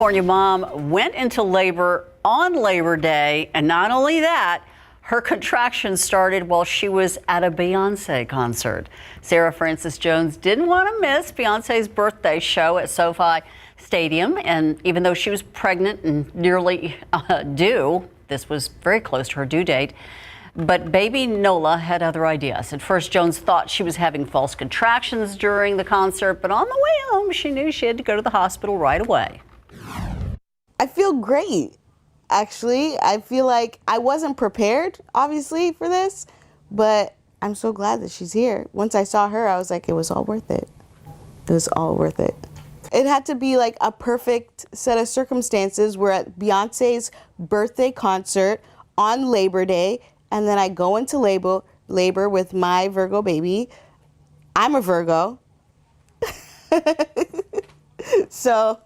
California mom went into labor on Labor Day, and not only that, her contractions started while she was at a Beyonce concert. Sarah Francis Jones didn't want to miss Beyonce's birthday show at SoFi Stadium, and even though she was pregnant and nearly due, this was very close to her due date, but baby Nola had other ideas. At first, Jones thought she was having false contractions during the concert, but on the way home, she knew she had to go to the hospital right away. I feel great, actually. I feel like I wasn't prepared, obviously, for this, but I'm so glad that she's here. Once I saw her, I was like, it was all worth it. It was all worth it. It had to be like a perfect set of circumstances. We're at Beyonce's birthday concert on Labor Day, and then I go into labor with my Virgo baby. I'm a Virgo. So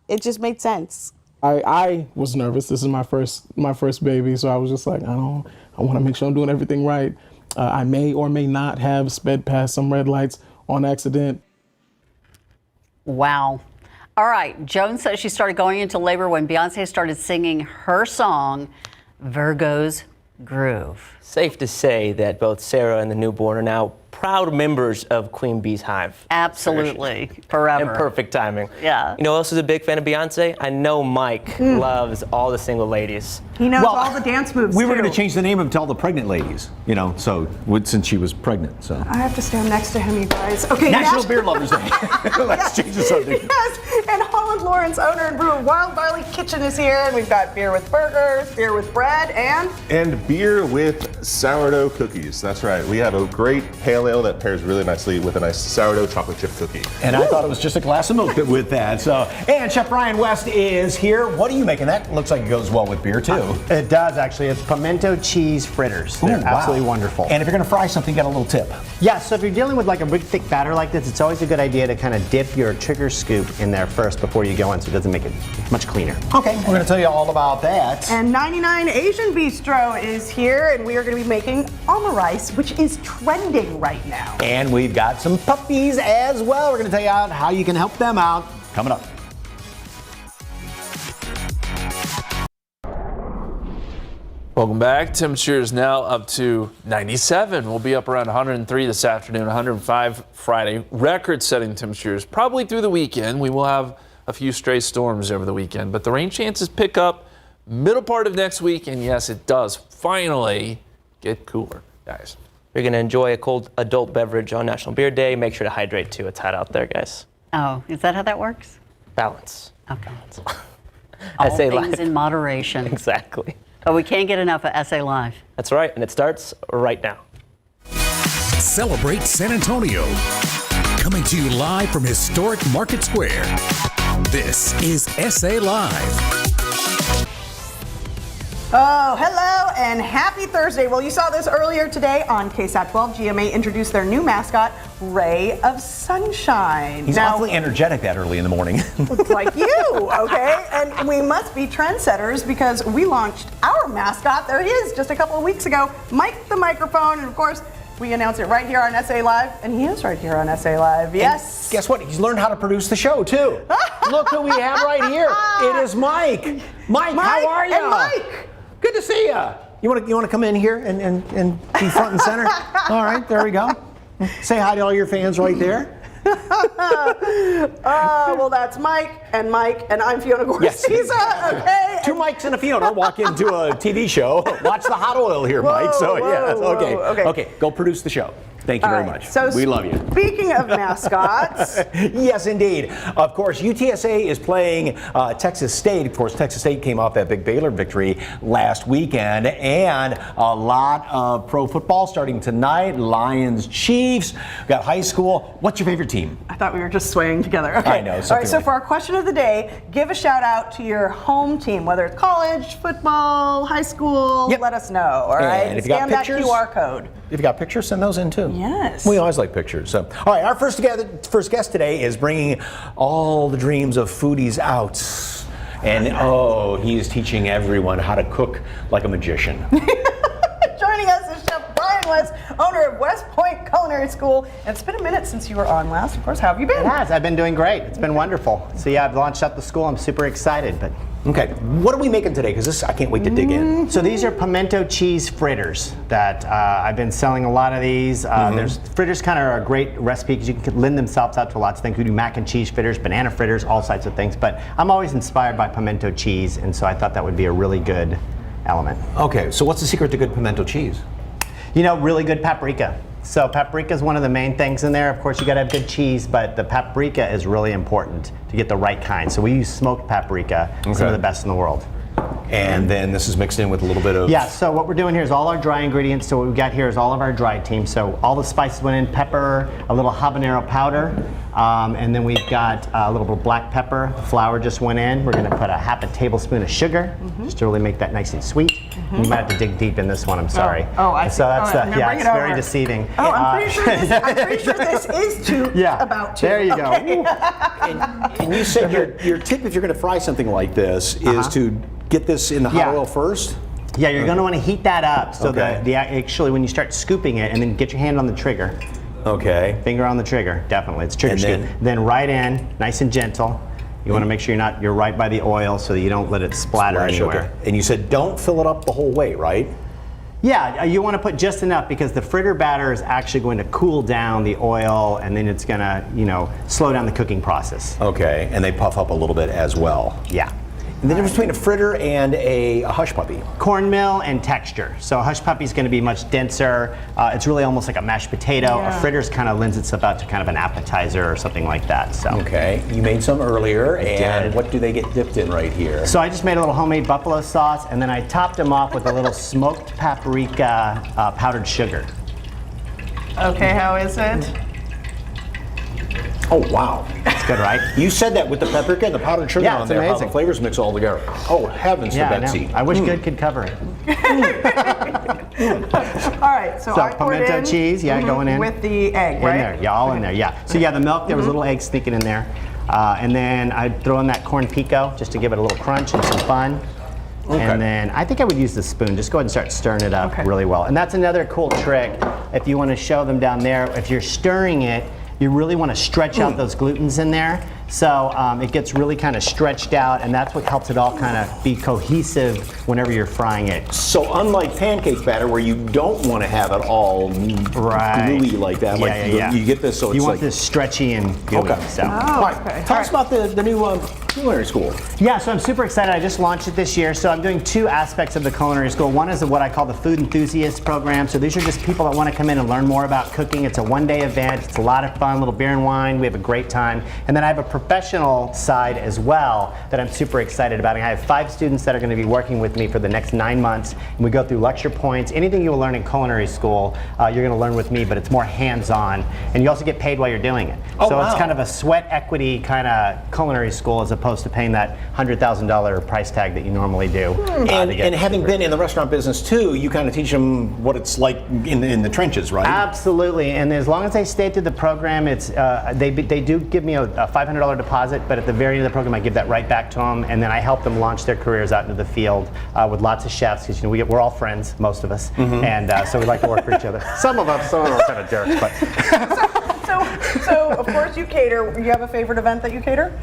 it just made sense. I was nervous. This is my first baby, so I was just like, I want to make sure I'm doing everything right. I may or may not have sped past some red lights on accident. Wow. All right. Jones says she started going into labor when Beyonce started singing her song, Virgo's Groove. Safe to say that both Sarah and the newborn are now proud members of Queen Bee's Hive. Absolutely. Forever. And perfect timing. Yeah. You know who else is a big fan of Beyonce? I know Mike loves all the single ladies. He knows all the dance moves, We were too. going to change the name of it to all the pregnant ladies, so since she was pregnant. So I have to stand next to him, you guys. Okay, National Beer Lovers Day. Let's change the subject. Yes, and Holland Lawrence, owner and brewer of Wild Barley Kitchen, is here, and we've got beer with burgers, beer with bread, and beer with sourdough cookies. That's right. We have a great pale ale that pairs really nicely with a nice sourdough chocolate chip cookie. And I thought it was just a glass of milk with that. So, and Chef Brian West is here. What are you making? That looks like it goes well with beer too. It does, actually. It's pimento cheese fritters. They're absolutely wonderful. And if you're going to fry something, you got a little tip. Yeah, so if you're dealing with like a big thick batter like this, it's always a good idea to kind of dip your trigger scoop in there first before you go in, so it doesn't make it much cleaner. Okay, we're going to tell you all about that. and 99 Asian Bistro is here, and we are going to be making omurice, which is trending right now. And we've got some puppies as well. We're going to tell you how you can help them out coming up. Welcome back. Temperatures now up to 97. We'll be up around 103 this afternoon, 105 Friday. Record-setting temperatures probably through the weekend. We will have a few stray storms over the weekend, but the rain chances pick up middle part of next week, and yes, it does finally get cooler, guys. You're going to enjoy a cold adult beverage on National Beer Day. Make sure to hydrate, too. It's hot out there, guys. Oh, is that how that works? Balance. Okay. SA All things Live. in moderation. Exactly. But we can't get enough of SA Live. That's right, and it starts right now. Celebrate San Antonio. Coming to you live from historic Market Square. This is SA Live. Oh, hello and happy Thursday. Well, you saw this earlier today on KSAT 12. GMA introduced their new mascot, Ray of Sunshine. He's awfully energetic that early in the morning. Looks like you, okay? And we must be trendsetters because we launched our mascot. There he is, just a couple of weeks ago. Mike the microphone, and of course, we announced it right here on SA Live, and he is right here on SA Live. Yes. And guess what? He's learned how to produce the show too. Look who we have right here. It is Mike. Mike, how are you? And Mike. Good to see you. You want to come in here and be front and center? All right, there we go. Say hi to all your fans right there. Well, that's Mike, and I'm Fiona Gorsiza, okay? Two Mikes and a Fiona walk into a TV show. Watch the hot oil here, Mike. So, yes, okay. Okay, go produce the show. Thank you very much. So we love you. Speaking of mascots. Yes, indeed. Of course, UTSA is playing Texas State. Of course, Texas State came off that big Baylor victory last weekend. And a lot of pro football starting tonight. Lions, Chiefs. We've got high school. What's your favorite team? I thought we were just swaying together. Okay. I know. All right, so for our question of the day, give a shout out to your home team, whether it's college, football, high school. Yep. Let us know, all right? And if you got pictures, that QR code. If you got pictures, send those in too. Yes. We always like pictures. So, all right, our first guest today is bringing all the dreams of foodies out. And he is teaching everyone how to cook like a magician. Joining us is Chef Brian Brian West, owner of West Point Culinary School. And it's been a minute since you were on last. Of course, how have you been? It has. I've been doing great. It's been wonderful. So yeah, I've launched up the school. I'm super excited. But Okay, what are we making today? Because I can't wait to dig in. so these are pimento cheese fritters that I've been selling a lot of these. There's fritters kind of are a great recipe because you can lend themselves out to lots of things. We do mac and cheese fritters, banana fritters, all sorts of things. But I'm always inspired by pimento cheese, and so I thought that would be a really good element. Okay, so what's the secret to good pimento cheese? You know, really good paprika. So paprika is one of the main things in there. Of course, you got to have good cheese, but the paprika is really important to get the right kind. So we use smoked paprika, some of the best in the world. And then this is mixed in with a little bit of... Yeah, so what we're doing here is all our dry ingredients. So what we've got here is all of our dry team. So all the spices went in, pepper, a little habanero powder, and then we've got a little bit of black pepper. The flour just went in. We're gonna put a half a tablespoon of sugar, just to really make that nice and sweet. You might have to dig deep in this one, I'm sorry. I see. So that's I'm gonna bring it's it very over. deceiving. Oh, I'm pretty sure this is about to. There you go. Ooh. And you said your tip if you're going to fry something like this is to get this in the hot oil first? Yeah, you're going to want to heat that up. So Okay. actually, when you start scooping it, and then get your hand on the trigger, Okay. finger on the trigger, definitely. It's trigger And scoop. then- Then right in, nice and gentle. You want to make sure you're right by the oil so that you don't let it splatter anywhere. Okay. And you said don't fill it up the whole way, right? Yeah, you want to put just enough because the fritter batter is actually going to cool down the oil, and then it's going to, slow down the cooking process. Okay. And they puff up a little bit as well. Yeah. And the difference between a fritter and a hush puppy? Cornmeal and texture. So a hush puppy is going to be much denser. It's really almost like a mashed potato. Yeah. A fritters kind of lends itself out to kind of an appetizer or something like that. So. Okay. You made some earlier, and did. what do they get dipped in right here? So I just made a little homemade buffalo sauce, and then I topped them off with a little smoked paprika powdered sugar. Okay, how is it? Oh, wow. It's good, right? You said that with the paprika and the powdered sugar Yeah, on it's there, how amazing. the flavors mix all together. Oh, heavens Yeah, to I know. Betsy. I wish good could cover it. All right, so I poured pimento in, cheese, going in. with the egg, In right? there, yeah, all in there, yeah. So yeah, the milk, there was a little egg sneaking in there. And then I'd throw in that corn pico just to give it a little crunch and some fun. Okay. And then I think I would use the spoon. Just go ahead and start stirring it up really well. And that's another cool trick if you want to show them down there. If you're stirring it, you really want to stretch out those glutens in there. So it gets really kind of stretched out, and that's what helps it all kind of be cohesive whenever you're frying it. So unlike pancake batter where you don't want to have it all gluey like that, you get this so it's you want like... this stretchy and gooey. Okay. So. All right. Tell us about the new culinary school. Yeah, so I'm super excited. I just launched it this year. So I'm doing two aspects of the culinary school. One is what I call the food enthusiast program. So these are just people that want to come in and learn more about cooking. It's a one-day event. It's a lot of fun, little beer and wine. We have a great time. And then I have a professional side as well that I'm super excited about. And I have 5 students that are going to be working with me for the next 9 months. And we go through lecture points. Anything you will learn in culinary school, you're going to learn with me, but it's more hands-on. And you also get paid while you're doing it. So it's kind of a sweat equity kind of culinary school as opposed to paying that $100,000 price tag that you normally do. And having been in the restaurant business too, you kind of teach them what it's like in the trenches, right? Absolutely, and as long as they stay through the program, it's they do give me a $500 deposit, but at the very end of the program, I give that right back to them, and then I help them launch their careers out into the field with lots of chefs, because we're all friends, most of us, and so we like to work for each other. Some of us are kind of jerks, but. So of course you cater. You have a favorite event that you cater?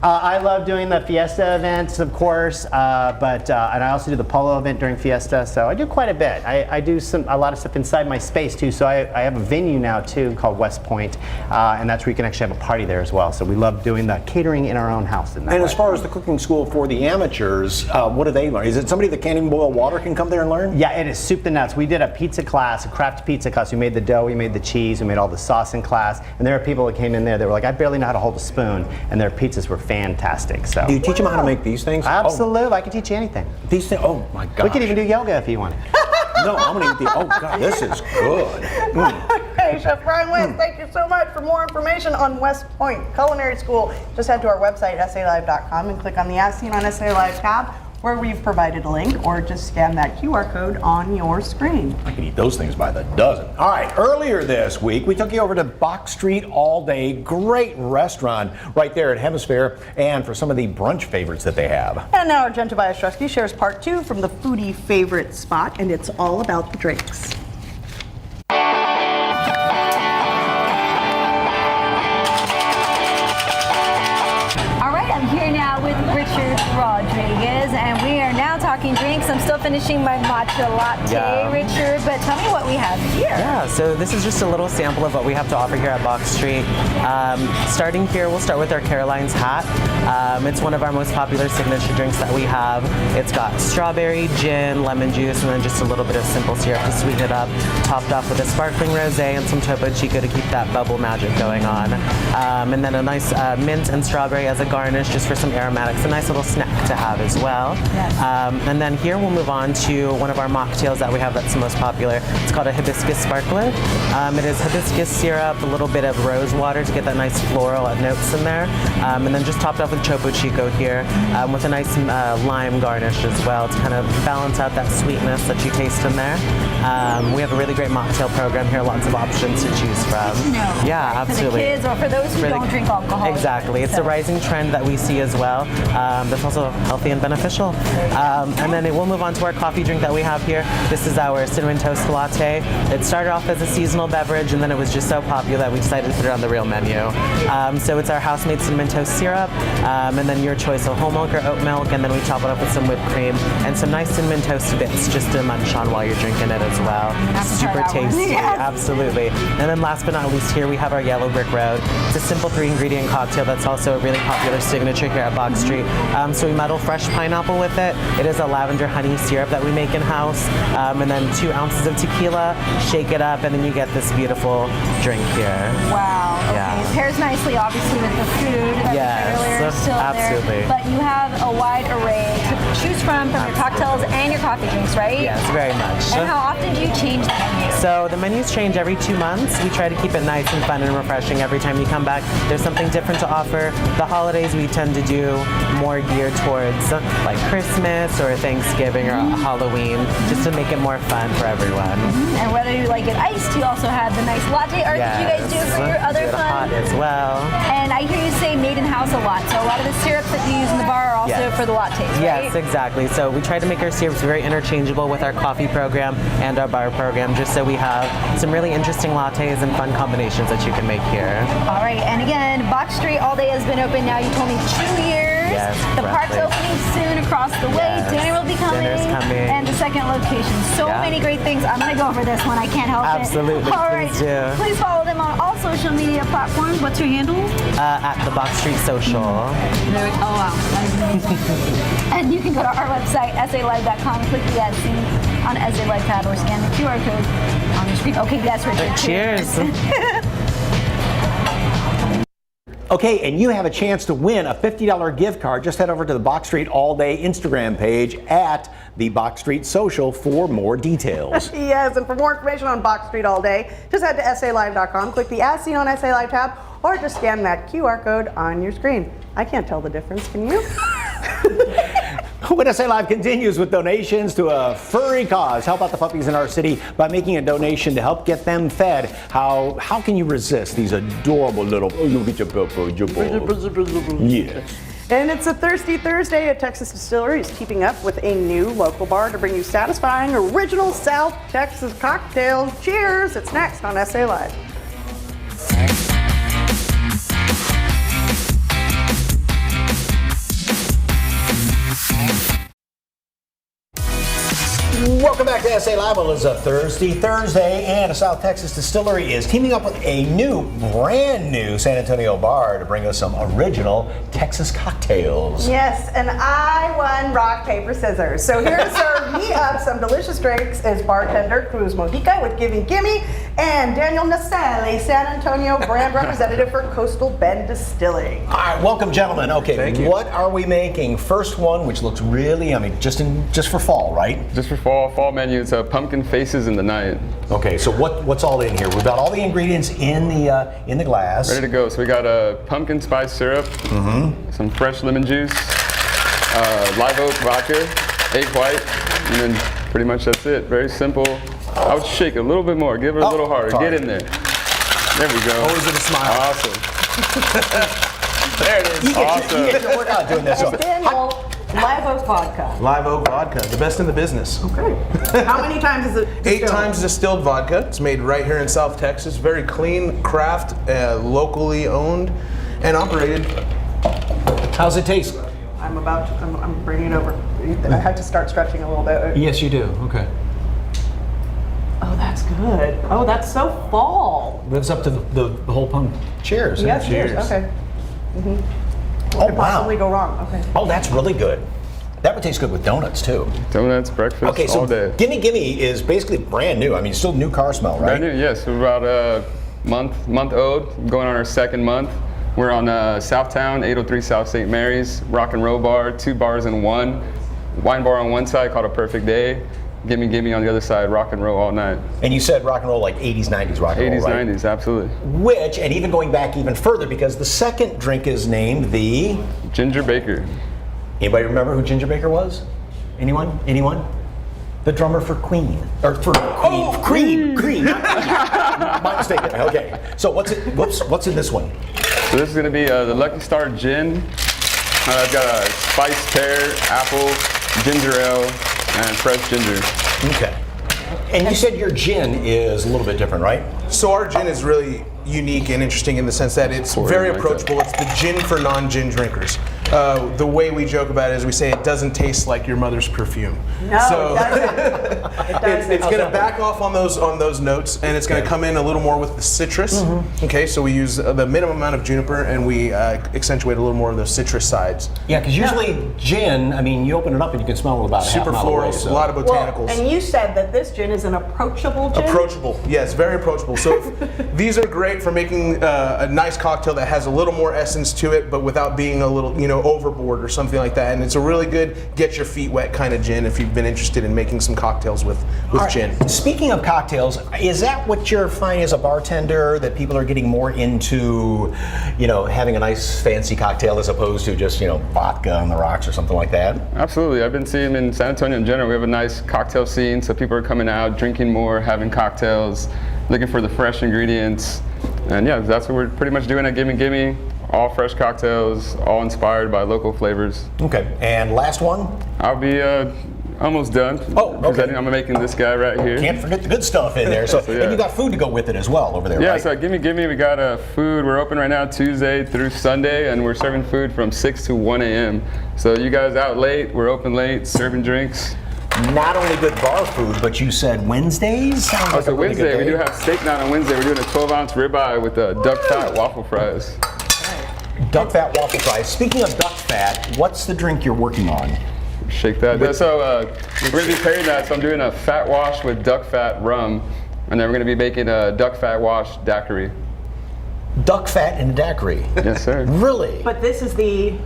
I love doing the Fiesta events, of course, but and I also do the polo event during Fiesta, so I do quite a bit. I do a lot of stuff inside my space too, so I have a venue now too called West Point, and that's where you can actually have a party there as well. So we love doing the catering in our own house. In that And way. as far as the cooking school for the amateurs, what do they learn? Is it somebody that can't even boil water can come there and learn? Yeah, it is soup to nuts. We did a pizza class, a craft pizza class. We made the dough, we made the cheese, we made all the sauce in class, and there are people that came in there that were like, I barely know how to hold a spoon, and their pizzas were fantastic. So. Do you teach them how to make these things? Absolutely, I can teach you anything. These things, oh my God. We could even do yoga if you want. No, I'm gonna eat the, oh God, this is good. Hey, Chef Brian West, thank you so much. For more information on West Point Culinary School, just head to our website, salive.com, and click on the As Seen on SA Live tab, where we've provided a link, or just scan that QR code on your screen. I could eat those things by the dozen. All right, earlier this week, we took you over to Box Street All Day. Great restaurant right there at Hemisphere, and for some of the brunch favorites that they have. And now Jen Tobias-Strusky shares part 2 from the foodie favorite spot, and it's all about the drinks. Rodriguez, and we are now talking drinks. I'm still finishing my matcha latte, Richard, but tell me what we have here. Yeah, so this is just a little sample of what we have to offer here at Box Street. Starting here, we'll start with our Caroline's Hat. It's one of our most popular signature drinks that we have. It's got strawberry, gin, lemon juice, and then just a little bit of simple syrup to sweeten it up, topped off with a sparkling rosé and some Topo Chico to keep that bubble magic going on. And then a nice mint and strawberry as a garnish just for some aromatics, a nice little snack to have as well. Yes. And then here we'll move on to one of our mocktails that we have that's the most popular. It's called a hibiscus sparkler. It is hibiscus syrup, a little bit of rose water to get that nice floral notes in there, and then just topped off with Topo Chico here with a nice lime garnish as well to kind of balance out that sweetness that you taste in there. We have a really great mocktail program here, lots of options to choose from. Yeah, absolutely. For the kids or for those who don't drink alcohol. Exactly. It's a rising trend that we see as well. That's also healthy and beneficial. And then we'll move on to our coffee drink that we have here. This is our Cinnamon Toast Latte. It started off as a seasonal beverage, and then it was just so popular that we decided to put it on the real menu. So it's our house-made cinnamon toast syrup, and then your choice of whole milk or oat milk, and then we top it up with some whipped cream and some nice cinnamon toast bits just to munch on while you're drinking it as well. Super tasty, Yes. absolutely. And then last but not least, here we have our Yellow Brick Road. It's a simple 3-ingredient cocktail that's also a really popular signature here at Box Street. So we muddle fresh pineapple with it. It is a lavender honey syrup that we make in-house, and then 2 ounces of tequila, shake it up, and then you get this beautiful drink here. Wow. Okay. Yeah. It pairs nicely, obviously, with the food that Yes, we said earlier. Still absolutely. There. But you have a wide array to choose from your cocktails and your coffee drinks, right? Yes, very much. And how often do you change the menu? So the menus change every 2 months. We try to keep it nice and fun and refreshing every time you come back. There's something different to offer. The holidays we tend to do more geared towards like Christmas or Thanksgiving or Halloween, just to make it more fun for everyone. And whether you like it iced, you also have the nice latte art that you guys do for your other do it fun. hot as well. And I hear you say made in house a lot. So a lot of the syrups that you use in the bar are also Yes. for the lattes, right? Yes, exactly. So we try to make our syrups very interchangeable with our coffee program and our bar program, just so we have some really interesting lattes and fun combinations that you can make here. All right, and again, Box Street all day has been open now. You told me 2 years. Yes, the park's roughly. opening soon across the way. Yes, Dinner will be coming. dinner's coming. And the second location. So Yeah. many great things. I'm going to go over this one. I can't help Absolutely, it. All right. please do. Please follow them on all social media platforms. What's your handle? At the Box Street Social. Oh, wow. And you can go to our website, salive.com, click the ad scene on SA Live tab or scan the QR code on the screen. Okay, yes, Richard. Cheers. Okay, and you have a chance to win a $50 gift card. Just head over to the Box Street All Day Instagram page at the Box Street Social for more details. Yes, and for more information on Box Street All Day, just head to SALive.com, click the As Seen on SA Live tab, or just scan that QR code on your screen. I can't tell the difference, can you? When SA Live continues with donations to a furry cause, help out the puppies in our city by making a donation to help get them fed. How can you resist these adorable little? Oh, you'll get your yeah. And it's a Thirsty Thursday at Texas Distillery is keeping up with a new local bar to bring you satisfying original South Texas cocktails. Cheers! It's next on SA Live. Welcome back to SA Live. Well, it's a Thirsty Thursday, and a South Texas Distillery is teaming up with a brand new San Antonio bar to bring us some original Texas cocktails. Yes, and I won rock, paper, scissors. So here to serve me up some delicious drinks is bartender Cruz Mojica with Gimme Gimme and Daniel Naselli, San Antonio brand representative for Coastal Bend Distilling. All right, welcome, gentlemen. Okay, Thank you. What are we making? First one, which looks really, just for fall, right? Just for fall menu, it's pumpkin faces in the night. Okay, so what's all in here? We've got all the ingredients in the glass. Ready to go. So we got a pumpkin spice syrup, some fresh lemon juice, live oak vodka, egg white, and then pretty much that's it. Very simple. I would shake it a little bit more. Give it a little harder. sorry. Get in there. There we go. Always with a smile. Awesome. There it is. You get your work out doing this. And Daniel, Live Oak Vodka. Live Oak Vodka, the best in the business. Okay. How many times is it distilled? 8 times distilled vodka. It's made right here in South Texas. Very clean, craft, locally owned and operated. How's it taste? I'm bringing it over. I have to start stretching a little bit. Yes, you do. Okay. Oh, that's good. Oh, that's so fall. Lives up to the whole pump. Cheers. Yes, cheers. Okay. Oh, Could wow. possibly go wrong. Okay. Oh, that's really good. That would taste good with donuts too. Donuts, breakfast, Okay, so all day. Gimme Gimme is basically brand new. I mean, still new car smell, right? Brand new, yes. We're about a month old, going on our second month. We're on Southtown, 803 South St. Mary's, rock and roll bar, 2 bars in one. Wine bar on one side called A Perfect Day. Gimme Gimme on the other side, rock and roll all night. And you said rock and roll like 80s, 90s rock and 80s, roll, right? 90s, absolutely. Which, and even going back even further, because the second drink is named the Ginger Baker. Anybody remember who Ginger Baker was? Anyone? Anyone? The drummer for Queen. Or for Queen. Creed. Not Queen. My mistake. Okay. So what's in this one? So this is going to be the Lucky Star Gin. I've got a spiced pear, apple, ginger ale, and fresh ginger. Okay. And you said your gin is a little bit different, right? So our gin is really unique and interesting in the sense that it's very approachable. It's the gin for non-gin drinkers. The way we joke about it is we say it doesn't taste like your mother's perfume. No, so it doesn't. it's going to back off on those notes, and it's going to come in a little more with the citrus. Okay, so we use the minimum amount of juniper, and we accentuate a little more of those citrus sides. Yeah, because usually gin, I mean, you open it up and you can smell it about super half a mile away, florals, so. a lot of botanicals. And you said that this gin is an approachable gin? Approachable, yes, very approachable. So these are great for making a nice cocktail that has a little more essence to it, but without being a little, overboard or something like that. And it's a really good get your feet wet kind of gin if you've been interested in making some cocktails with gin. Speaking of cocktails, is that what you're finding as a bartender, that people are getting more into, having a nice fancy cocktail as opposed to just, vodka on the rocks or something like that? Absolutely. I've been seeing in San Antonio in general, we have a nice cocktail scene, so people are coming out, drinking more, having cocktails, looking for the fresh ingredients. And yeah, that's what we're pretty much doing at Gimme Gimme. All fresh cocktails, all inspired by local flavors. Okay, and last one? I'll be almost done. Oh, okay. I'm making this guy right here. Can't forget the good stuff in there. So, yeah. And you got food to go with it as well over there, yeah, right? so at Gimme Gimme, we got food. We're open right now Tuesday through Sunday, and we're serving food from 6 to 1 a.m. So you guys out late, we're open late, serving drinks. Not only good bar food, but you said Wednesdays? Sounds like So a really Wednesday, good we day. do have steak night on Wednesday. We're doing a 12-ounce ribeye with duck fat waffle fries. Duck fat waffle fries. Speaking of duck fat, what's the drink you're working on? Shake that. So we're going to be pairing that. So I'm doing a fat wash with duck fat rum, and then we're going to be making a duck fat wash daiquiri. Duck fat and daiquiri? Yes, sir. Really? But this is the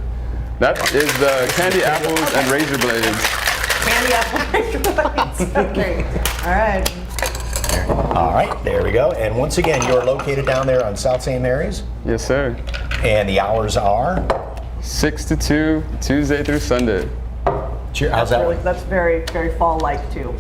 That is the candy apples and razor blades. candy apple razor blades. Okay. All right. All right, there we go. And once again, you're located down there on South St. Mary's? Yes, sir. And the hours are? 6 to 2, Tuesday through Sunday. Cheers. How's that? That's very, very fall-like too.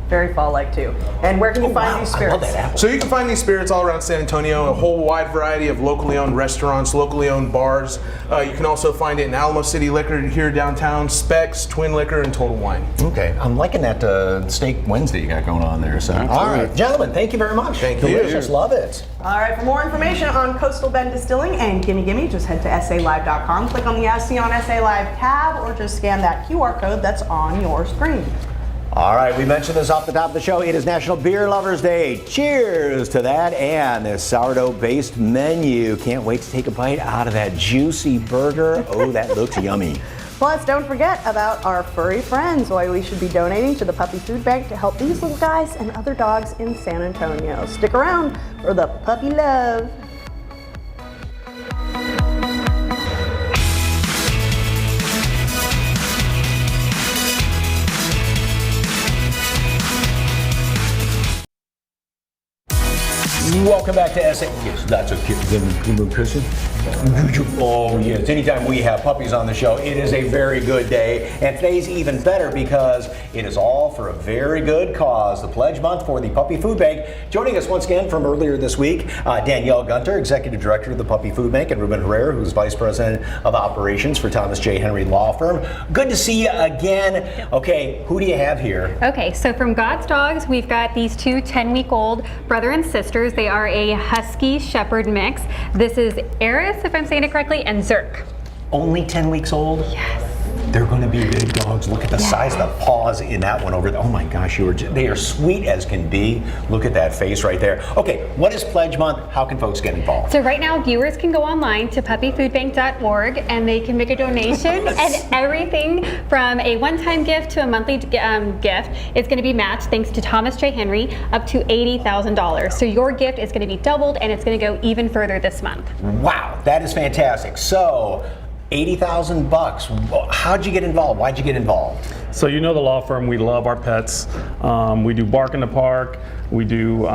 Very fall-like too. And where can you find these spirits? So you can find these spirits all around San Antonio, a whole wide variety of locally owned restaurants, locally owned bars. You can also find it in Alamo City Liquor here downtown, Specs, Twin Liquor, and Total Wine. Okay, I'm liking that Steak Wednesday you got going on there. So, all right, gentlemen, thank you very much. Thank you. Delicious, love it. All right, for more information on Coastal Bend Distilling and Gimme Gimme, just head to SALive.com, click on the See on SA Live tab, or just scan that QR code that's on your screen. All right, we mentioned this off the top of the show. It is National Beer Lovers Day. Cheers to that and this sourdough-based menu. Can't wait to take a bite out of that juicy burger. Oh, that looks yummy. Plus, don't forget about our furry friends, why we should be donating to the Puppy Food Bank to help these little guys and other dogs in San Antonio. Stick around for the puppy love. Welcome back to SA. Yes, that's a kitten. Oh, yes. Anytime we have puppies on the show, it is a very good day. And today's even better because it is all for a very good cause, the Pledge Month for the Puppy Food Bank. Joining us once again from earlier this week, Danielle Gunter, Executive Director of the Puppy Food Bank, and Ruben Herrera, who's Vice President of Operations for Thomas J. Henry Law Firm. Good to see you again. Okay, who do you have here? Okay, so from God's Dogs, we've got these two 10-week-old brother and sisters. They are a Husky Shepherd mix. This is Eris, if I'm saying it correctly, and Zerk. Only 10 weeks old? Yes. They're going to be big dogs. Look at the size of the paws in that one over there. Oh my gosh, they are sweet as can be. Look at that face right there. Okay, what is Pledge Month? How can folks get involved? So right now, viewers can go online to puppyfoodbank.org and they can make a donation. And everything from a one-time gift to a monthly gift is going to be matched, thanks to Thomas J. Henry, up to $80,000. So your gift is going to be doubled, and it's going to go even further this month. Wow, that is fantastic. So, $80,000. How'd you get involved? Why'd you get involved? So you know the law firm, we love our pets. We do Bark in the Park. We do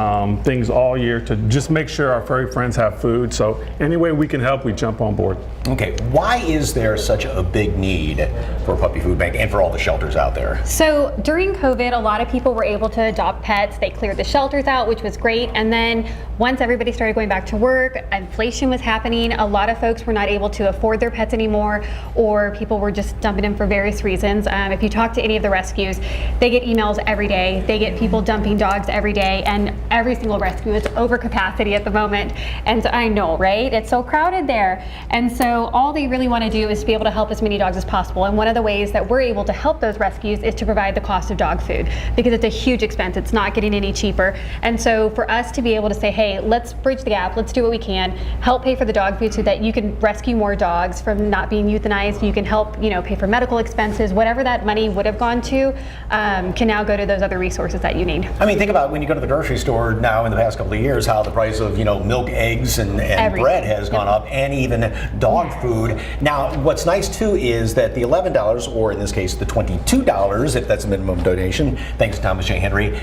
things all year to just make sure our furry friends have food. So any way we can help, we jump on board. Okay, why is there such a big need for Puppy Food Bank and for all the shelters out there? So during COVID, a lot of people were able to adopt pets. They cleared the shelters out, which was great. And then once everybody started going back to work, inflation was happening. A lot of folks were not able to afford their pets anymore, or people were just dumping them for various reasons. If you talk to any of the rescues, they get emails every day. They get people dumping dogs every day, and every single rescue is over capacity at the moment. And so, I know, right? It's so crowded there. And so all they really want to do is to be able to help as many dogs as possible. And one of the ways that we're able to help those rescues is to provide the cost of dog food, because it's a huge expense. It's not getting any cheaper. And so for us to be able to say, hey, let's bridge the gap, let's do what we can, help pay for the dog food so that you can rescue more dogs from not being euthanized. You can help, pay for medical expenses, whatever that money would have gone to, can now go to those other resources that you need. I mean, think about when you go to the grocery store now in the past couple of years, how the price of, milk, eggs, and bread has gone up, and even dog food. Now, what's nice too is that the $11, or in this case the $22, if that's a minimum donation, thanks to Thomas J. Henry,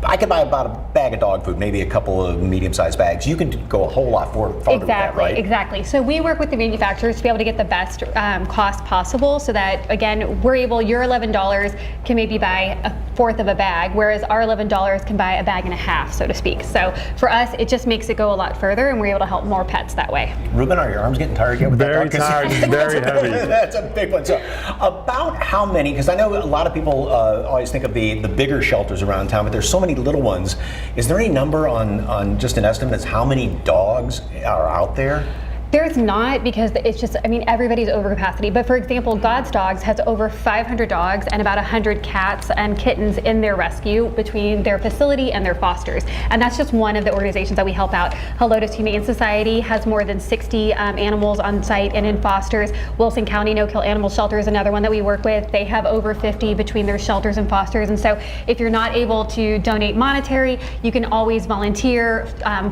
I could buy about a bag of dog food, maybe a couple of medium-sized bags. You can go a whole lot farther with that, right? Exactly. So we work with the manufacturers to be able to get the best cost possible, so that, again, we're able, your $11 can maybe buy a fourth of a bag, whereas our $11 can buy a bag and a half, so to speak. So for us, it just makes it go a lot further, and we're able to help more pets that way. Ruben, are your arms getting tired yet with very that dog? Tired, very heavy. That's a big one. So about how many, because I know a lot of people always think of the bigger shelters around town, but there's so many little ones. Is there any number on just an estimate as how many dogs are out there? There's not, because it's just, everybody's over capacity. But for example, God's Dogs has over 500 dogs and about 100 cats and kittens in their rescue between their facility and their fosters. And that's just one of the organizations that we help out. Helotes Humane Society has more than 60 animals on site and in fosters. Wilson County No Kill Animal Shelter is another one that we work with. They have over 50 between their shelters and fosters. And so if you're not able to donate monetary, you can always volunteer,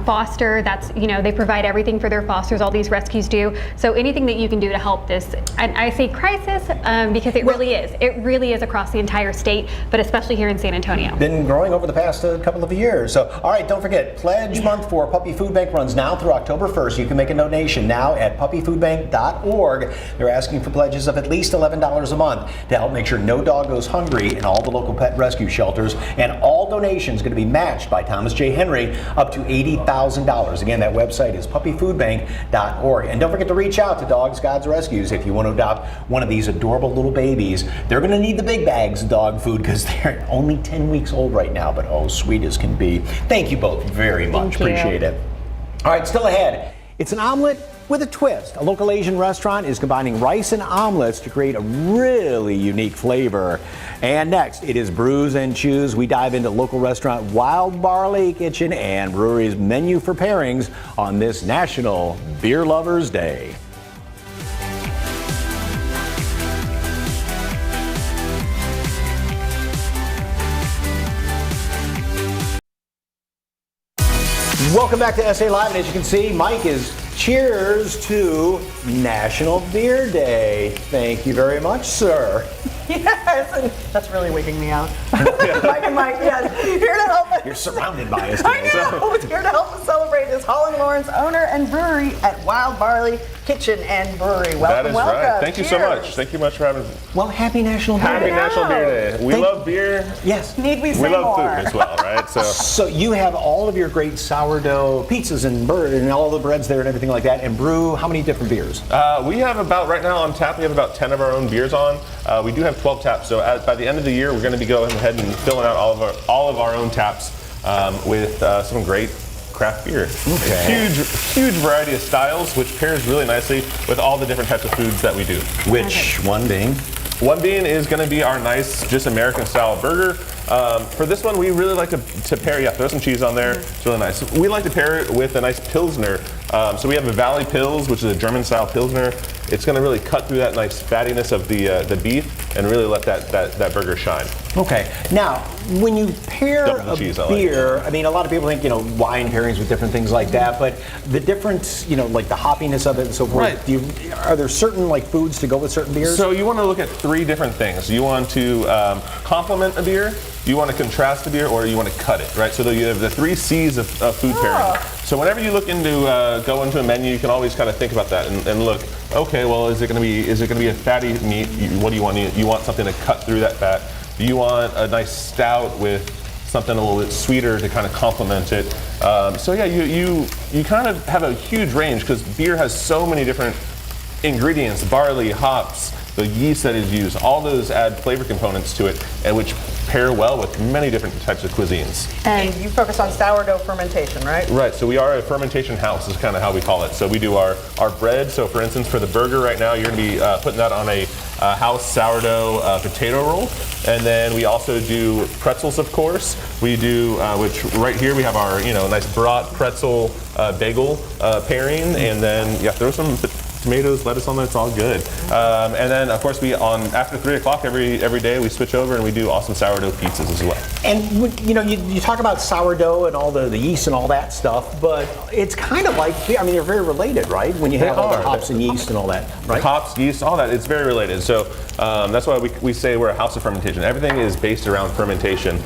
foster. That's, they provide everything for their fosters, all these rescues do. So anything that you can do to help this, and I say crisis because it really is. It really is across the entire state, but especially here in San Antonio. Been growing over the past couple of years. So, all right, don't forget, Pledge Month for Puppy Food Bank runs now through October 1st. You can make a donation now at puppyfoodbank.org. They're asking for pledges of at least $11 a month to help make sure no dog goes hungry in all the local pet rescue shelters. And all donations going to be matched by Thomas J. Henry up to $80,000. Again, that website is puppyfoodbank.org. And don't forget to reach out to Dogs God's Rescues if you want to adopt one of these adorable little babies. They're going to need the big bags of dog food because they're only 10 weeks old right now, but oh, sweet as can be. Thank you both very much. Appreciate it. All right, still ahead. It's an omelet with a twist. A local Asian restaurant is combining rice and omelets to create a really unique flavor. And next, it is Brews and Chews. We dive into local restaurant Wild Barley Kitchen and Brewery's menu for pairings on this National Beer Lovers Day. Welcome back to SA Live, and as you can see, Mike is cheers to National Beer Day. Thank you very much, sir. Yes, and that's really wigging me out. Mike and Mike, yes, here to help us. You're surrounded by us today. I know, it's here to help us celebrate is Holland Lawrence, owner and brewery at Wild Barley Kitchen and Brewery. Welcome, that is welcome. right. Thank you so Cheers. much. Thank you much for having us. Well, happy National Beer Day. Happy National Beer Day. We love beer. Yes. Need we say We love more? food as well, right? So you have all of your great sourdough pizzas and all the breads there and everything like that, and brew how many different beers? We have about, right now on tap, we have about 10 of our own beers on. We do have 12 taps, so by the end of the year, we're going to be going ahead and filling out all of our own taps with some great craft beer. Okay. Huge variety of styles, which pairs really nicely with all the different types of foods that we do. Which one being? One being is going to be our nice, just American style burger. For this one, we really like to pair, throw some cheese on there. It's really nice. We like to pair it with a nice Pilsner. So we have a Valley Pils, which is a German style Pilsner. It's going to really cut through that nice fattiness of the beef and really let that burger shine. Okay. Now, when you pair Double a cheese, I like. beer, I mean, a lot of people think, wine pairings with different things like that, but the difference, like the hoppiness of it and so forth, Right. are there certain foods to go with certain beers? So you want to look at 3 different things. You want to complement a beer, you want to contrast a beer, or you want to cut it, right? So you have the 3 C's of food pairing. So whenever you look into go into a menu, you can always kind of think about that and look. Okay, well, is it going to be a fatty meat? What do you want? You want something to cut through that fat. Do you want a nice stout with something a little bit sweeter to kind of complement it? So yeah, you kind of have a huge range because beer has so many different ingredients: barley, hops, the yeast that is used. All those add flavor components to it, and which pair well with many different types of cuisines. And you focus on sourdough fermentation, right? Right, so we are a fermentation house is kind of how we call it. So we do our bread. So for instance, for the burger right now, you're going to be putting that on a house sourdough potato roll. And then we also do pretzels, of course. We do, which right here we have our nice brat pretzel bagel pairing. And then throw some tomatoes, lettuce on there, it's all good. And then of course after 3 o'clock every day we switch over and we do awesome sourdough pizzas as well. And you talk about sourdough and all the yeast and all that stuff, but it's kind of like, they're very related, right? When you have all the hops and yeast and all that, right? Hops, yeast, all that, it's very related. So that's why we say we're a house of fermentation. Everything is based around fermentation.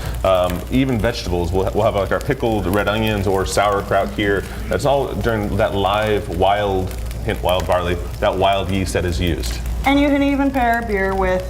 Even vegetables, we'll have like our pickled red onions or sauerkraut here. That's all during that live, wild barley, that wild yeast that is used. And you can even pair beer with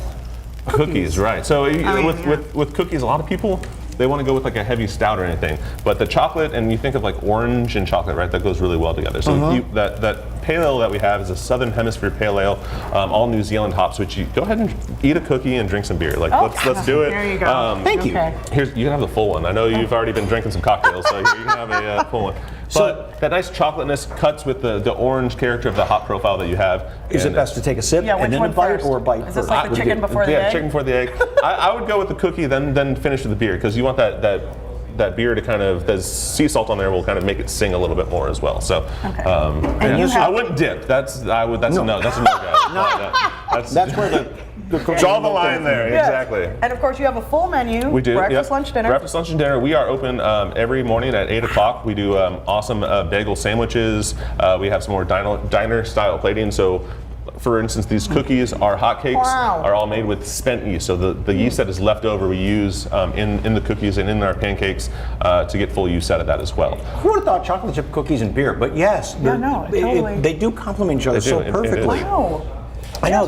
cookies, right? So with cookies, a lot of people they want to go with like a heavy stout or anything, but the chocolate, and you think of like orange and chocolate, right? That goes really well together. So that pale ale that we have is a Southern Hemisphere pale ale, all New Zealand hops. Which you go ahead and eat a cookie and drink some beer. Like let's do it. There you go. Thank you. You can have the full one. I know you've already been drinking some cocktails, so you can have a full one. But that nice chocolateness cuts with the orange character of the hop profile that you have. Is it best to take a sip and then a bite, or a bite first? Is first? this like the chicken before the egg? Yeah, chicken before the egg. I would go with the cookie, then finish with the beer, because you want that beer to kind of, the sea salt on there will kind of make it sing a little bit more as well. So, I wouldn't dip. That's a no. That's a no go. That's where the draw the line there. Yeah. Exactly. And of course, you have a full menu. We do. Breakfast, lunch, dinner. Breakfast, lunch, and dinner. We are open every morning at 8 o'clock. We do awesome bagel sandwiches. We have some more diner style plating. So, for instance, these cookies, our hotcakes, are all made with spent yeast. So the yeast that is left over, we use in the cookies and in our pancakes to get full use out of that as well. Who would have thought chocolate chip cookies and beer? But yes, totally. they do complement each other so perfectly. Wow. I know,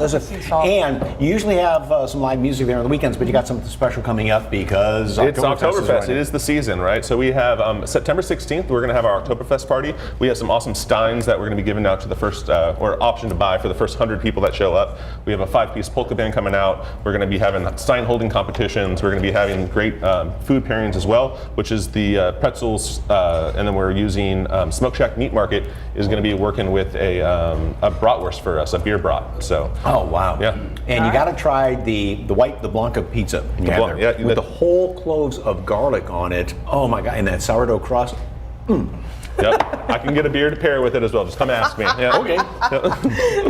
and you usually have some live music there on the weekends, but you got something special coming up because it's Oktoberfest. Oktoberfest. It is the season, right? So we have September 16th, we're going to have our Oktoberfest party. We have some awesome steins that we're going to be giving out to the first, or option to buy for the first 100 people that show up. We have a 5-piece polka band coming out. We're going to be having stein holding competitions. We're going to be having great food pairings as well, which is the pretzels, and then we're using Smoke Shack Meat Market is going to be working with a bratwurst for us, a beer brat. So. Oh wow! Yeah, and you got to try the Blanca pizza. With the whole cloves of garlic on it. Oh my god! And that sourdough crust. Yep, I can get a beer to pair with it as well. Just come ask me. Yeah. Okay.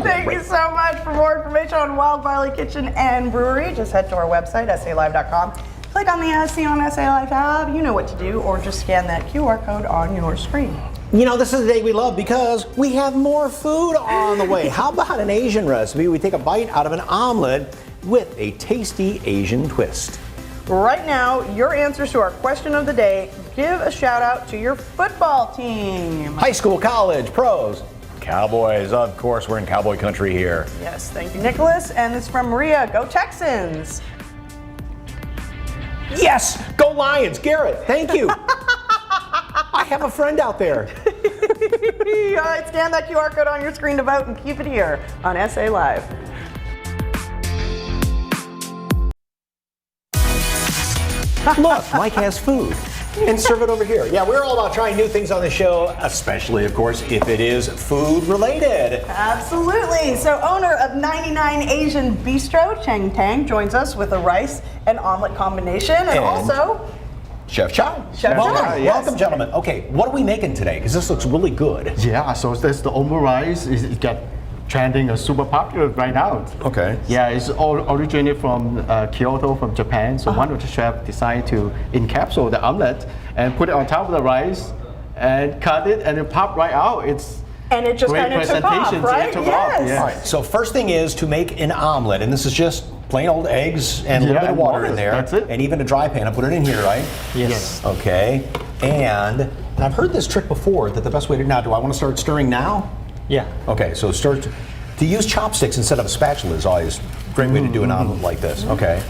Thank you so much. For more information on Wild Barley Kitchen and Brewery, just head to our website, SALive.com. Click on the See on SA Live tab. You know what to do, or just scan that QR code on your screen. This is the day we love because we have more food on the way. How about an Asian recipe? We take a bite out of an omelet with a tasty Asian twist. Right now, your answers to our question of the day, give a shout out to your football team. High school, college, pros, Cowboys. Of course, we're in cowboy country here. Yes, thank you, Nicholas. And this is from Maria. Go Texans. Yes, go Lions. Garrett, thank you. I have a friend out there. All right, scan that QR code on your screen to vote and keep it here on SA Live. Look, Mike has food. and serve it over here. Yeah, we're all about trying new things on the show, especially, of course, if it is food related. Absolutely. So owner of 99 Asian Bistro, Cheng Tang, joins us with a rice and omelet combination, and also Chef Chow. Chef Welcome, Chow, yes. welcome, gentlemen. Okay, what are we making today? Because this looks really good. Yeah, so that's the omelet rice. It got trending, super popular right now. Okay. Yeah, it's all originated from Kyoto, from Japan. So one of the chefs decided to encapsulate the omelet and put it on top of the rice and cut it and it popped right out. And it just great kind of took off, presentation. right? It took Yes. off. Yeah. All right, so first thing is to make an omelet, and this is just plain old eggs and a little bit of and water water, in there. that's it. And even a dry pan. I put it in here, right? Yes. Okay. And I've heard this trick before that the best way to now, do I want to start stirring now? Yeah. Okay, so to use chopsticks instead of a spatula is always a great way to do an omelet like this. Okay.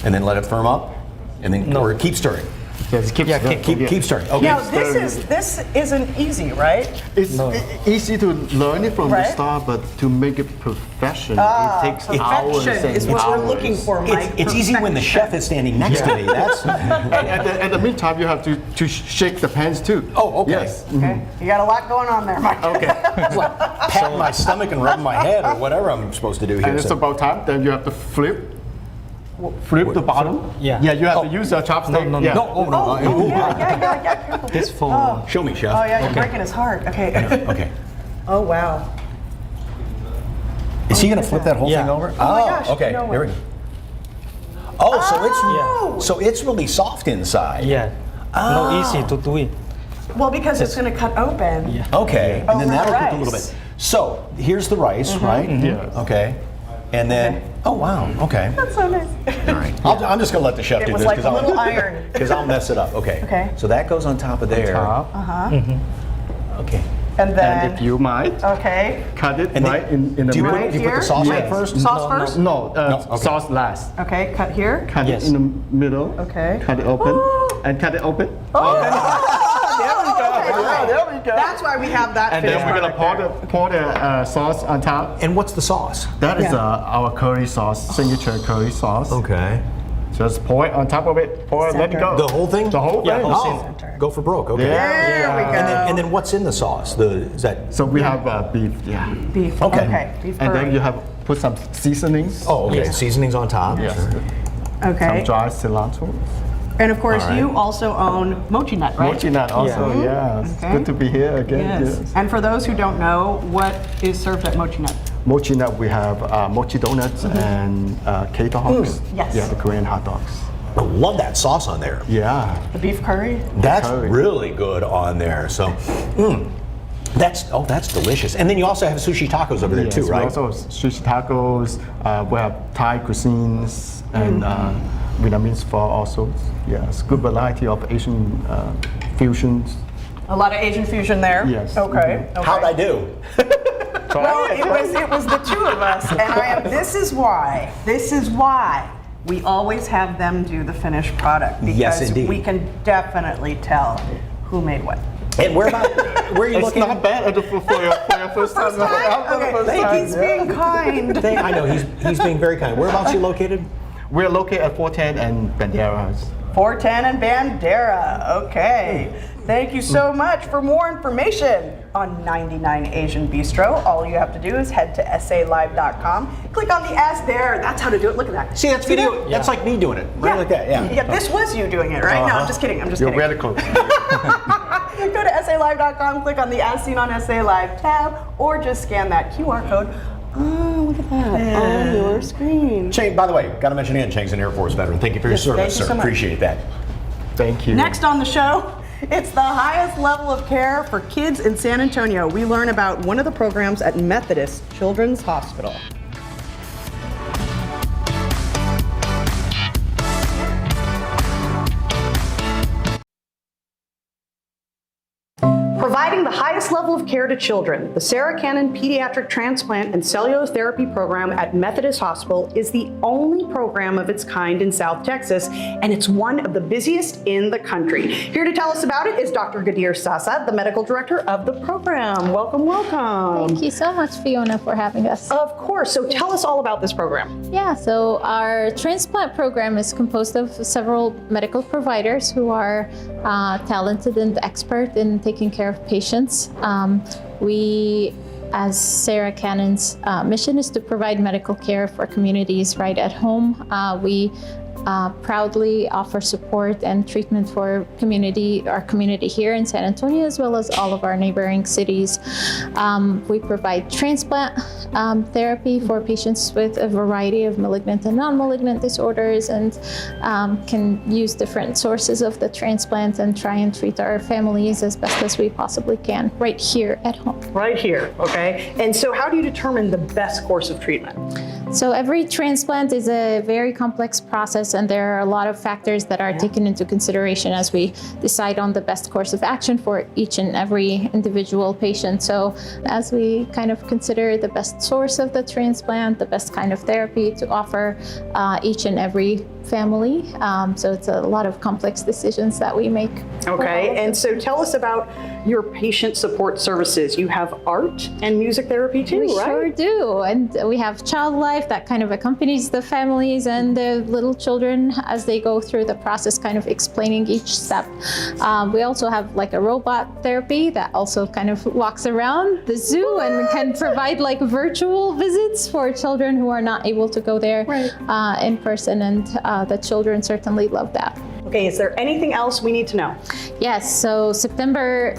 And then let it firm up, and then or keep stirring. Yes, keep stirring. Okay. Now this isn't easy, right? It's easy to learn it from the Right. start, but to make it professional, it takes hours Perfection and is what hours. we're looking for, Mike. It's easy when the chef is standing next to me. That's At the meantime, you have to shake the pans too. Oh, okay. Yes. Okay. You got a lot going on there, Mike. Okay. It's like patting my stomach and rubbing my head or whatever I'm supposed to do here. And it's So- about time. Then you have to flip the bottom. Yeah. Yeah, you have to use a chopstick. No, Yeah. Yeah. This for. Show me, chef. Oh yeah, you're breaking his heart. Okay. Okay. Oh wow. Is he going to flip that whole thing over? Oh my gosh, okay. you know Here we what? go. Oh, so it's really soft inside. Yeah. Oh. No easy to do it. Well, because it's going to cut open. Yeah. Okay, and then Over the that'll cook a little rice. bit. So here's the rice, right? Yes. Okay. And then, oh wow, okay. That's so nice. All right. I'm just going to let the chef It do was this like a little iron. I'll mess it up. Okay. Okay. So that goes on top of there. Okay. And then. And if you might, Okay. cut it And then- right in the do you middle. put- do you put the sauce Right on first? Sauce first? No, okay. sauce last. Okay, cut here. Cut it in the middle. Okay. Cut it open. And cut it open. There we go. That's why we have that. And then finished we're gonna product pour the sauce on top. And what's the sauce? That is Yeah. our curry sauce, signature curry sauce. Okay. Just pour it on top of it. Pour it, let it go. The whole thing? The whole thing. Oh, go for broke. Okay. Yeah. There we go. And then what's in the sauce? Is that? So we have beef. Yeah. Beef. Okay. Beef And curry. then you have put some seasonings. Oh, okay. Seasonings on top. Yes. Okay. Some dry cilantro. And of course, All right. you also own Mochi Nut, right? Mochi nut also. Yeah. It's Okay. good to be here again. Yes. And for those who don't know, what is served at Mochi Nut? Mochi nut, we have mochi donuts and Keto hogs. yes. Yeah, the Korean hot dogs. I love that sauce on there. Yeah. The beef curry? That's Curry. really good on there. So, that's delicious. And then you also have sushi tacos over there Yes, too, right? We also have sushi tacos. We have Thai cuisines and Vietnamese pho also. Yes, good variety of Asian fusions. A lot of Asian fusion there. Yes. Okay. okay. How'd I do? Well, it was the two of us, and this is why we always have them do the finished product, because Yes, indeed. we can definitely tell who made what. And where are you It's looking? not bad for your first time. Okay, he's being kind. I know he's being very kind. Whereabouts you located? We're located at 410 and Banderas. 410 and Bandera. Okay. Thank you so much. For more information on 99 Asian Bistro, all you have to do is head to salive.com. Click on the S there. That's how to do it. Look at that. See, that's video. That's like me doing it. Right like that. Yeah. Yeah, this was you doing it, right? No, I'm just kidding. You're kidding. very close. Go to salive.com, click on the As Seen on SA Live tab, or just scan that QR code. Oh, look at that on your screen. Cheng, by the way, got to mention again, Cheng's an Air Force veteran. Thank you for your Yes, service, thank you sir. so much. Appreciate that. Thank you. Next on the show, it's the highest level of care for kids in San Antonio. We learn about one of the programs at Methodist Children's Hospital. Providing the the highest level of care to children, the Sarah Cannon Pediatric Transplant and Cellulose Therapy Program at Methodist Hospital is the only program of its kind in South Texas, and it's one of the busiest in the country. Here to tell us about it is Dr. Gadir Sasa, the medical director of the program. Welcome, welcome. Thank you so much, Fiona, for having us. Of course. So tell us all about this program. Yeah, so our transplant program is composed of several medical providers who are talented and expert in taking care of patients. We, as Sarah Cannon's mission is to provide medical care for communities right at home. We proudly offer support and treatment for our community here in San Antonio, as well as all of our neighboring cities. We provide transplant therapy for patients with a variety of malignant and non-malignant disorders, and can use different sources of the transplant and try and treat our families as best as we possibly can right here at home. Right here, okay. And so how do you determine the best course of treatment? So every transplant is a very complex process, and there are a lot of factors that are taken into consideration as we decide on the best course of action for each and every individual patient. So as we kind of consider the best source of the transplant, the best kind of therapy to offer each and every family. So it's a lot of complex decisions that we make. Okay, and so tell us about your patient support services. You have art and music therapy too, We right? sure do. And we have Child Life that kind of accompanies the families and the little children as they go through the process, kind of explaining each step. We also have like a robot therapy that also kind of walks around the zoo and can provide like virtual visits for children who are not able to go there in person, and the children certainly love that. Okay, is there anything else we need to know? Yes, so September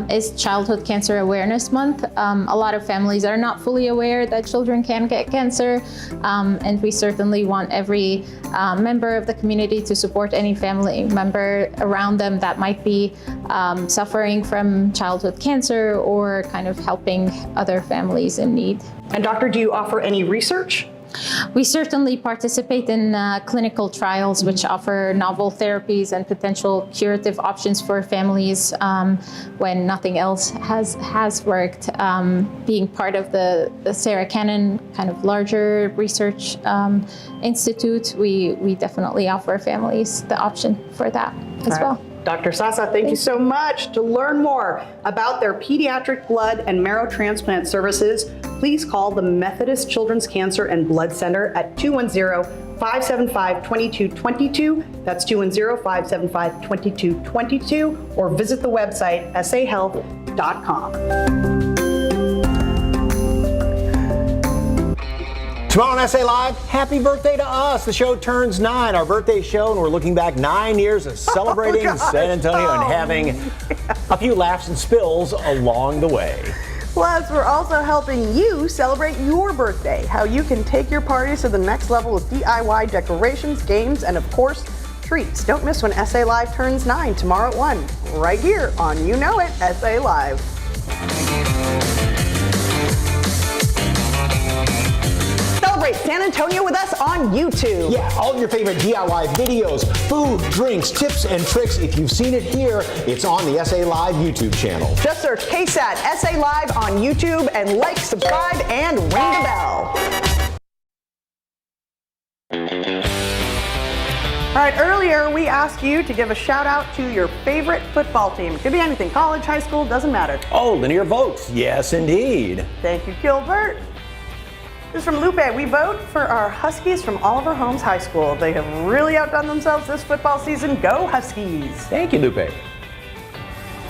is Childhood Cancer Awareness Month. A lot of families are not fully aware that children can get cancer, and we certainly want every member of the community to support any family member around them that might be suffering from childhood cancer or kind of helping other families in need. And doctor, do you offer any research? We certainly participate in clinical trials which offer novel therapies and potential curative options for families when nothing else has worked. Being part of the Sarah Cannon kind of larger research institute, we definitely offer families the option for that as well. Dr. Sasa, thank you so much. To learn more about their pediatric blood and marrow transplant services, please call the Methodist Children's Cancer and Blood Center at 210-575-2222. That's 210-575-2222, or visit the website sahealth.com. Tomorrow on SA Live, happy birthday to us. The show turns 9, our birthday show, and we're looking back 9 years of celebrating San Antonio and having a few laughs and spills along the way. Plus, we're also helping you celebrate your birthday, how you can take your parties to the next level with DIY decorations, games, and of course, treats. Don't miss when SA Live turns 9 tomorrow at 1, right here on You Know It, SA Live. Celebrate San Antonio with us on YouTube. Yeah, all of your favorite DIY videos, food, drinks, tips, and tricks. If you've seen it here, it's on the SA Live YouTube channel. Just search KSAT SA Live on YouTube and like, subscribe, and ring the bell. All right, earlier we asked you to give a shout out to your favorite football team. It could be anything, college, high school, doesn't matter. Oh, linear votes. Yes, indeed. Thank you, Gilbert. This is from Lupe. We vote for our Huskies from Oliver Holmes High School. They have really outdone themselves this football season. Go Huskies. Thank you, Lupe.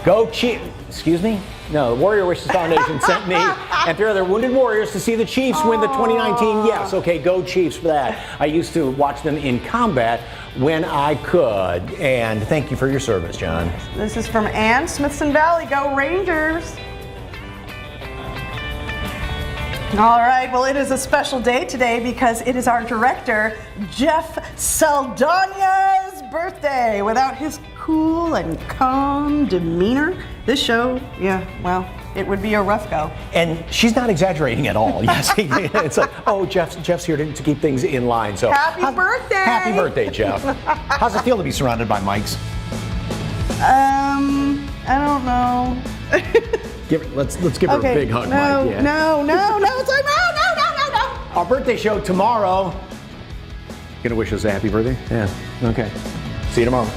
Go Chiefs. Excuse me? No, the Warrior Wishes Foundation sent me and 3 other wounded warriors to see the Chiefs win the 2019. Yes, okay, go Chiefs for that. I used to watch them in combat when I could. And thank you for your service, John. This is from Ann, Smithson Valley. Go Rangers. All right, well, it is a special day today because it is our director, Jeff Saldana's birthday. Without his cool and calm demeanor, this show, it would be a rough go. And she's not exaggerating at all. Yes, it's like, oh, Jeff's here to keep things in line. So happy birthday! Happy birthday, Jeff. How's it feel to be surrounded by mics? I don't know. Let's give her a big hug, no, Mike. Yeah. no, sorry, no. Our birthday show tomorrow. Gonna wish us a happy birthday? Yeah. Okay. See you tomorrow.